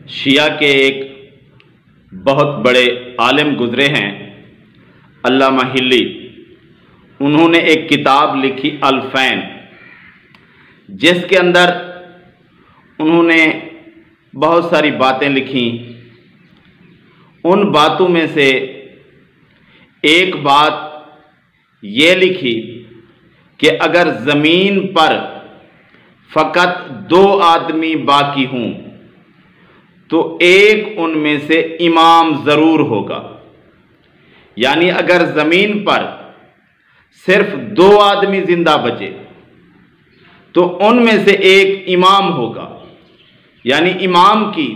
शिया के एक बहुत बड़े आलिम गुज़रे हैं, अल्लामा हिल्ली। उन्होंने एक किताब लिखी अल-फैन, जिसके अंदर उन्होंने बहुत सारी बातें लिखी। उन बातों में से एक बात ये लिखी कि अगर ज़मीन पर फ़कत 2 आदमी बाकी हों तो एक उनमें से इमाम ज़रूर होगा। यानी अगर ज़मीन पर सिर्फ 2 आदमी ज़िंदा बचे तो उनमें से एक इमाम होगा। यानी इमाम की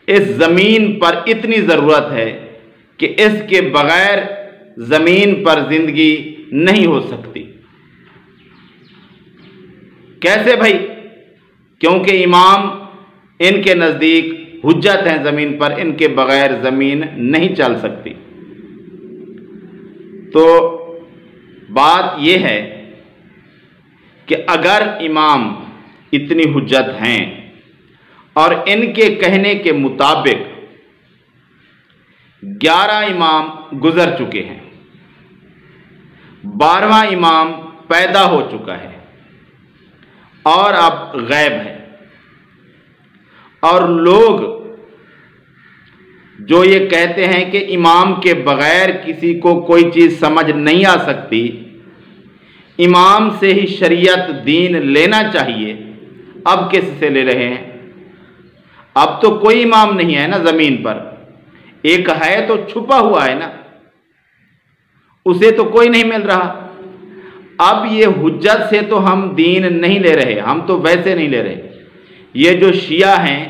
इस ज़मीन पर इतनी ज़रूरत है कि इसके बग़ैर ज़मीन पर ज़िंदगी नहीं हो सकती। कैसे भाई? क्योंकि इमाम इनके नज़दीक हुज्जत हैं ज़मीन पर, इनके बग़ैर ज़मीन नहीं चल सकती। तो बात यह है कि अगर इमाम इतनी हुज्जत हैं और इनके कहने के मुताबिक 11 इमाम गुज़र चुके हैं, 12वां इमाम पैदा हो चुका है और अब गैब है, और लोग जो ये कहते हैं कि इमाम के बग़ैर किसी को कोई चीज़ समझ नहीं आ सकती, इमाम से ही शरीयत दीन लेना चाहिए, अब किससे ले रहे हैं? अब तो कोई इमाम नहीं है ना ज़मीन पर, एक है तो छुपा हुआ है ना, उसे तो कोई नहीं मिल रहा। अब ये हुज्जत से तो हम दीन नहीं ले रहे, हम तो वैसे नहीं ले रहे। ये जो शिया हैं,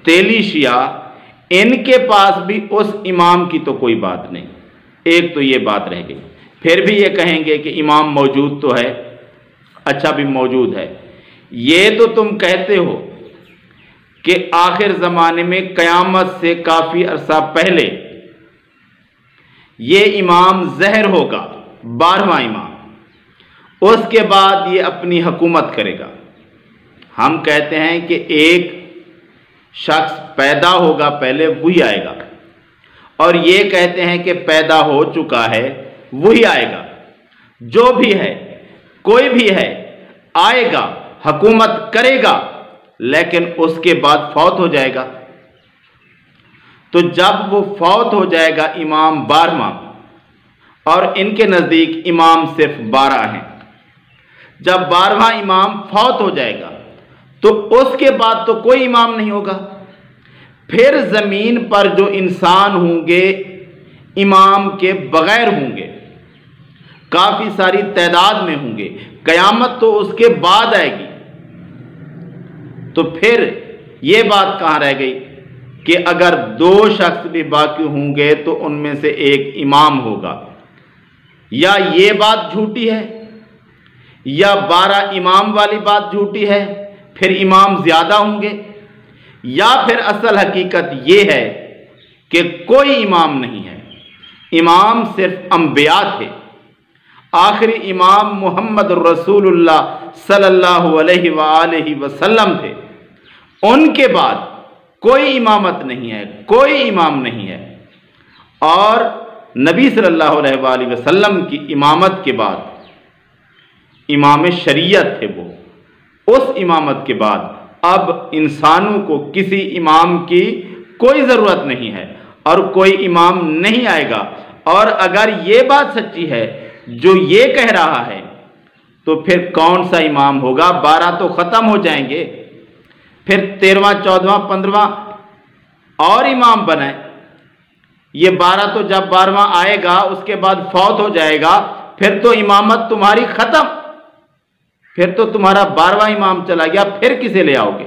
तेली शिया, इनके पास भी उस इमाम की तो कोई बात नहीं। एक तो ये बात रह गई। फिर भी ये कहेंगे कि इमाम मौजूद तो है, अच्छा भी मौजूद है। ये तो तुम कहते हो कि आखिर ज़माने में क़यामत से काफ़ी अरसा पहले ये इमाम ज़हर होगा, 12वां इमाम, उसके बाद ये अपनी हुकूमत करेगा। हम कहते हैं कि एक शख्स पैदा होगा पहले, वही आएगा, और ये कहते हैं कि पैदा हो चुका है वही आएगा। जो भी है, कोई भी है, आएगा, हुकूमत करेगा, लेकिन उसके बाद फौत हो जाएगा। तो जब वो फौत हो जाएगा इमाम 12वां, और इनके नज़दीक इमाम सिर्फ 12 हैं, जब 12वां इमाम फौत हो जाएगा तो उसके बाद तो कोई इमाम नहीं होगा। फिर ज़मीन पर जो इंसान होंगे इमाम के बग़ैर होंगे, काफ़ी सारी तादाद में होंगे। क़यामत तो उसके बाद आएगी। तो फिर ये बात कहाँ रह गई कि अगर 2 शख्स भी बाकी होंगे तो उनमें से एक इमाम होगा? या ये बात झूठी है, या 12 इमाम वाली बात झूठी है, फिर इमाम ज़्यादा होंगे, या फिर असल हकीकत ये है कि कोई इमाम नहीं है, इमाम सिर्फ अंबिया थे। आखिरी इमाम मोहम्मद रसूलुल्लाह सल्लल्लाहु अलैहि वसल्लम थे, उनके बाद कोई इमामत नहीं है, कोई इमाम नहीं है। और नबी सल्लल्लाहु अलैहि वसल्लम की इमामत के बाद इमाम शरीयत थे वो। उस इमामत के बाद अब इंसानों को किसी इमाम की कोई ज़रूरत नहीं है और कोई इमाम नहीं आएगा। और अगर ये बात सच्ची है जो ये कह रहा है, तो फिर कौन सा इमाम होगा? 12 तो ख़त्म हो जाएंगे, फिर 13वां, 14वां, 15वां और इमाम बनाए। ये 12 तो जब 12वां आएगा उसके बाद फौत हो जाएगा, फिर तो इमामत तुम्हारी ख़त्म, फिर तो तुम्हारा 12वां इमाम चला गया, फिर किसे ले आओगे?